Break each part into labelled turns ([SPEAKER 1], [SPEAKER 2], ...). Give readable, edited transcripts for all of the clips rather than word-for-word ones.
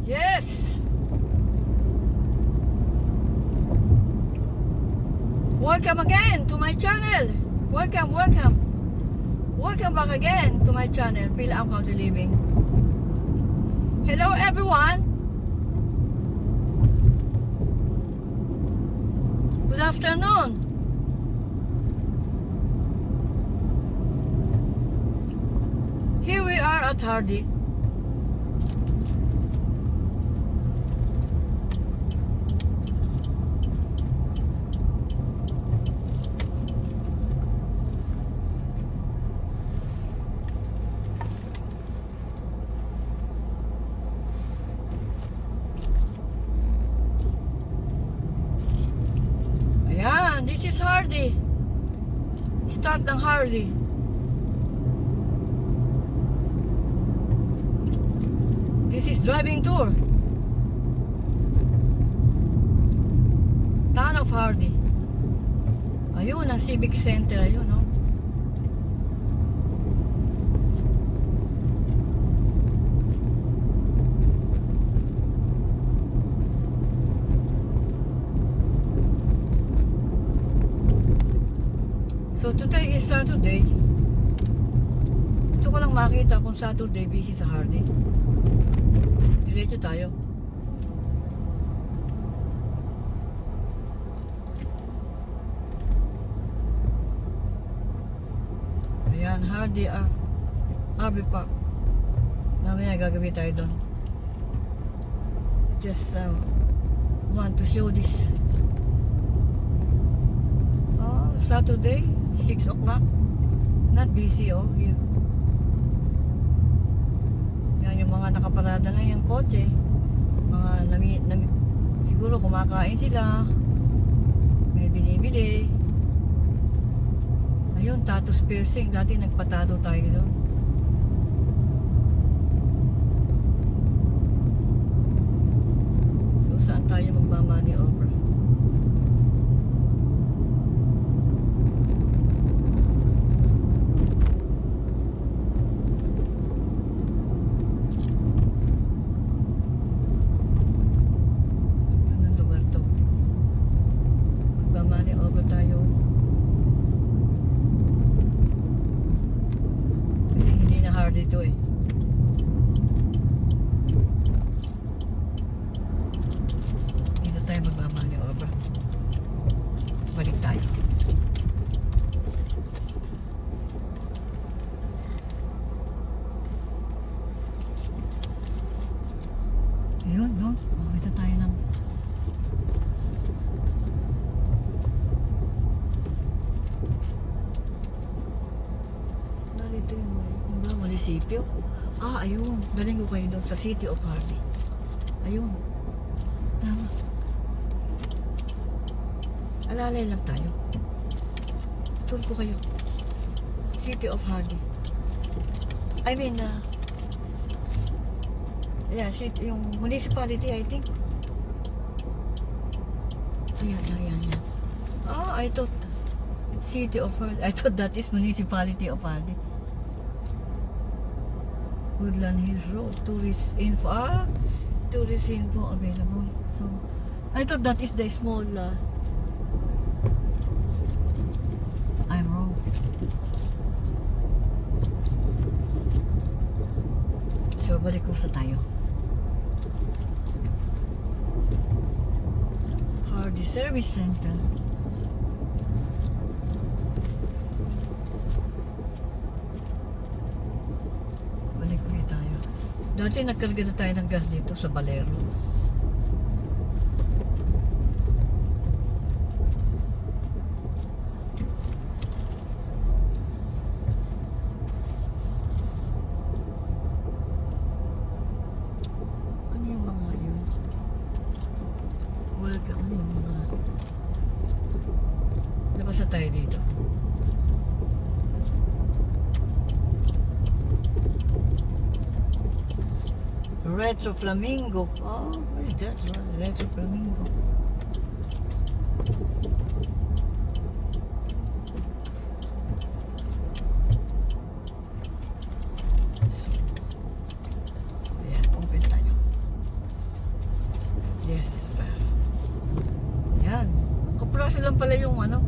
[SPEAKER 1] Yes! Welcome again to my channel. Welcome back again to my channel, Phil Am Country Living. Hello everyone. Good afternoon. Here we are at Hardy. Ayan, this is Hardy. Start ng Hardy. This is driving tour. Town of Hardy. Ayun, ang Civic Center. Ayun, no? So today is Saturday. Ito ko lang makita kung Saturday busy sa Hardy. Diretso tayo. Ayan, Hardy RV Park. Mamaya gagawin tayo doon. Just want to show this. Saturday, 6 o'clock. Not busy, oh, here. Yan yung mga nakaparada na yung kotse. Mga siguro kumakain sila. May binibili. Ayun, tattoo piercing. Dati nagpatato tayo doon. So, saan tayo magmamani over? Dito eh. Dito tayo magmamaniobra. Balik tayo. Ayun, no? Ito tayo ng narito yung munisipyo. Ayun. Galing ko kayo doon sa City of Hardy. Ayun. Tama. Alalay lang tayo. Tour ko kayo. City of Hardy. I mean, yeah, yung municipality, I think. Ayan. I thought City of Hardy. I thought that is municipality of Hardy. Woodland Hills Road, tourist info. Tourist info available. So, I thought that is the small. I'm wrong. So, balik ko sa tayo. Hardy Service Center. Dati nagkarga na tayo ng gas dito sa Valero. Ano yung mga yun? Welcome. Ano yung mga... Labas na tayo dito. Retro Flamingo. What is that? Retro Flamingo. Ayan, open tayo. pala yung ano,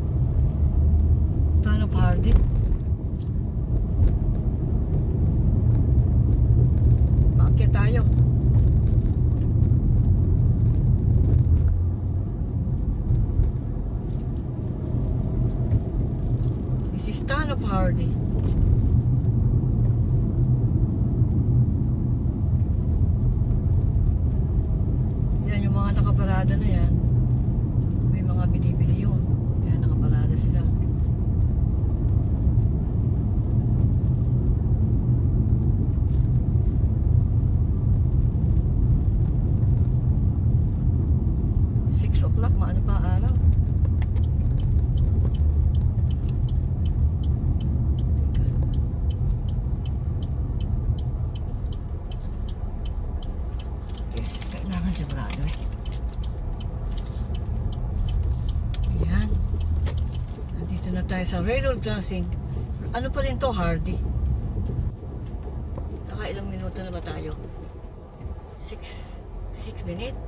[SPEAKER 1] Town of Hardy. Maakyat tayo. This is Town of Hardy. Yan yung mga nakaparada na yan. May mga binibili yun. Kaya nakaparada sila. O'clock, maano pa araw. Yes, kailangan sigurado eh. Ayan. Nandito na tayo sa railroad crossing. Ano pa rin to, Hardy? Nakailang minuto na ba tayo? 6 minutes?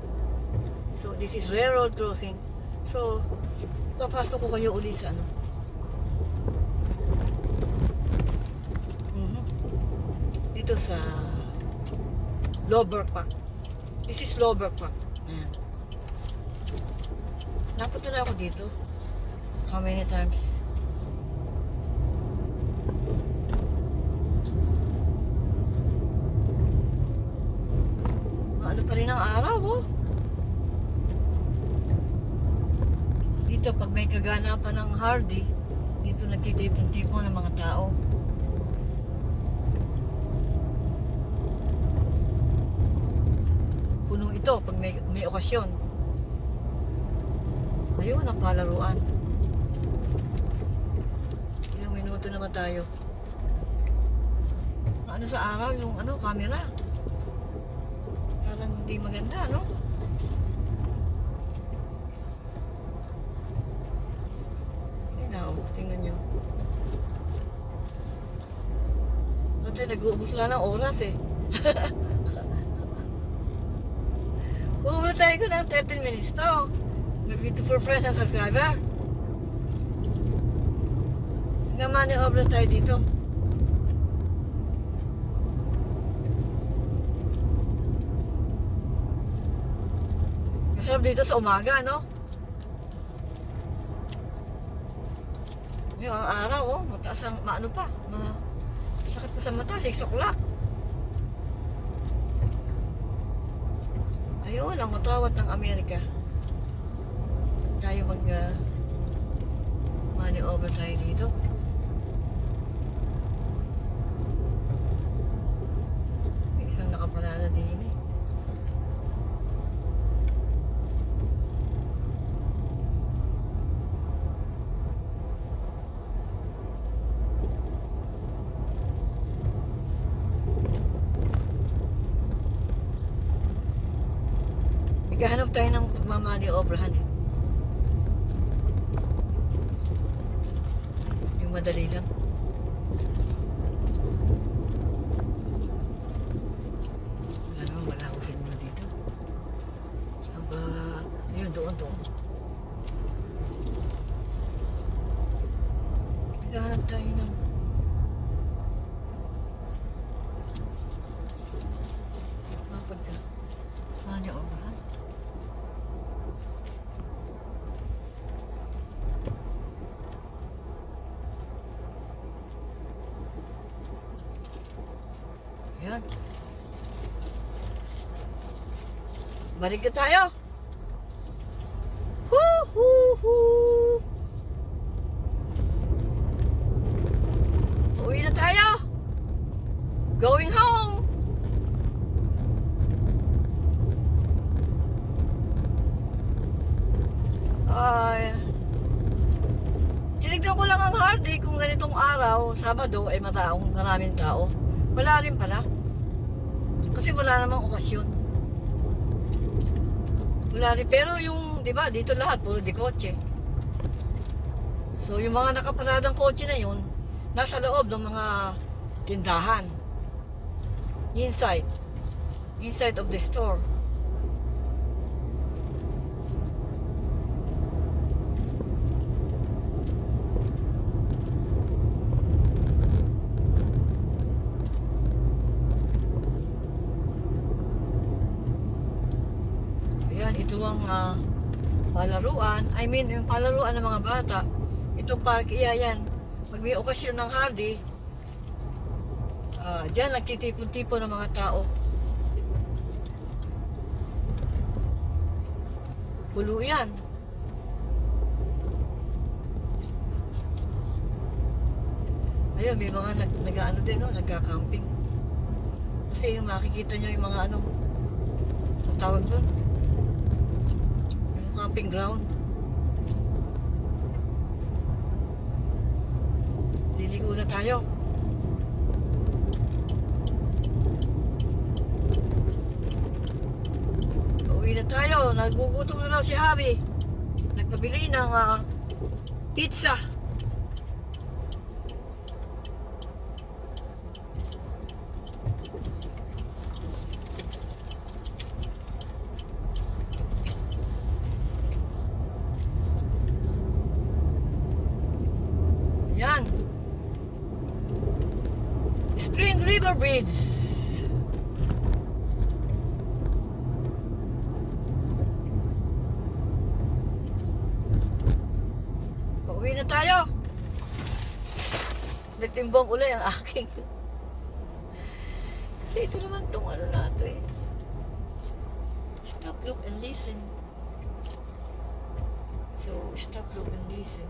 [SPEAKER 1] So, this is railroad crossing. So, papasok ko kayo uli sa ano. Dito sa Loberg Park. This is Loberg Park. Ayan. Napunta na ako dito. How many times? Ano pa rin ang araw, oh. Dito, pag may kaganapan ng Hardy, dito nagtitipon-tipon ng mga tao. Puno ito pag may okasyon. Ayun, ang palaruan. Ilang minuto naman tayo. Ano sa araw, yung ano, camera. Parang hindi maganda, no? Tingnan nyo. Ito, nag-uubos lang ng oras eh. Pumunta tayo ko ng 13 minutes to. May 54 friends and subscriber. Hanggang money tayo dito. Masarap dito sa umaga, no? Yung ang araw, oh, mataas ang, maano pa, sakit pa sa mata, 6 o'clock. Ayun, ang utawat ng Amerika. Tayo money over tayo dito. May isang nakaparada din eh. Naghahanap tayo ng pagmamali obrahan eh. Yung madali lang. Wala naman, wala ako siguro dito. Saan ba? Ayun, doon. Naghahanap tayo ng mali obrahan. Ayan. Balik na tayo. Hoo-hoo-hoo. Uwi na tayo. Going home. Tinignan ko lang ang Hardy kung ganitong araw, Sabado, ay maraming tao. Wala rin pala. Kasi wala namang okasyon. Wala rin. Pero yung, di ba, dito lahat, puro di kotse. So, yung mga nakaparadang kotse na yun, nasa loob ng mga tindahan. Inside of the store. Ayan, ito ang palaruan. I mean, yung palaruan ng mga bata. Itong park, yan. Pag may okasyon ng hardy, dyan nagtitipon-tipon ng mga tao. Pulo yan. Ayun, may mga nag-ano din, no? Nagka-camping. Kasi yung makikita nyo yung mga ano, ang tawag doon, yung camping ground. Liligo na tayo. Uwi na tayo. Nagugutom na raw si Javi. Nagpabili ng pizza. Yan. Spring River Bridge. Pauwi na tayo. Nagtimbang uli ang aking. Kasi ito naman tong ano na ito eh. Stop, look, and listen. So, stop, look, and listen.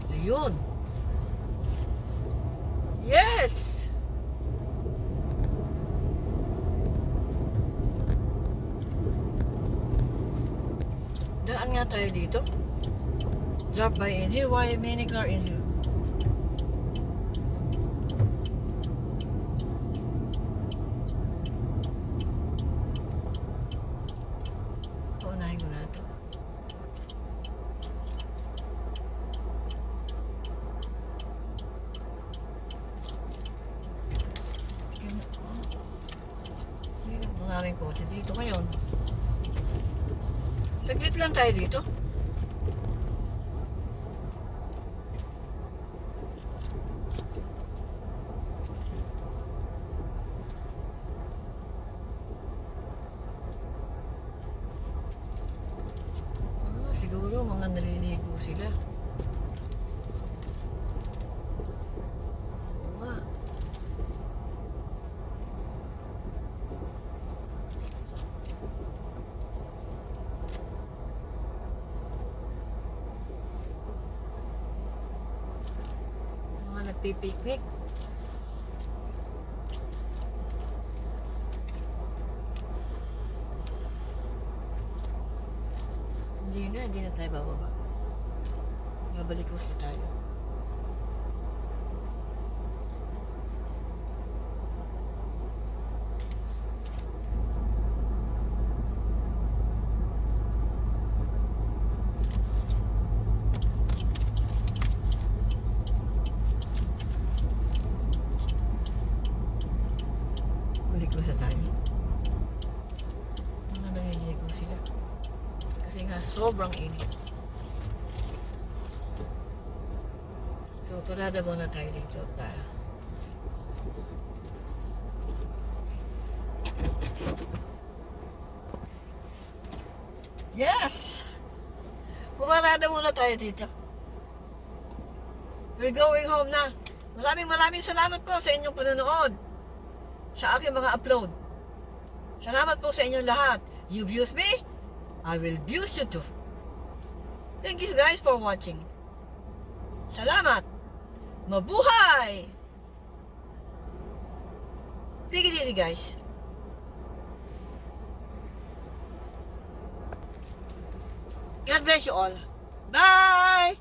[SPEAKER 1] Ayun. Yes! Daan nga tayo dito. Drop by in here. Why many car in here? Paunahin ko na ito. Maraming kotse dito ngayon. Saglit lang tayo dito. Siguro mga naliligo sila. Oo nga. Mga nagpipiknik. Hindi na tayo bababa. Babalik kasi tayo. Balik ko sa tayo. Mga naliligo sila. Kasi nga sobrang init. So, parada muna tayo dito. Yes! Pumarada muna tayo dito. We're going home na. Maraming salamat po sa inyong panonood sa aking mga upload. Salamat po sa inyong lahat. You views me, I will views you too. Thank you guys for watching. Salamat. Mabuhay! Take it easy, guys. God bless you all. Bye!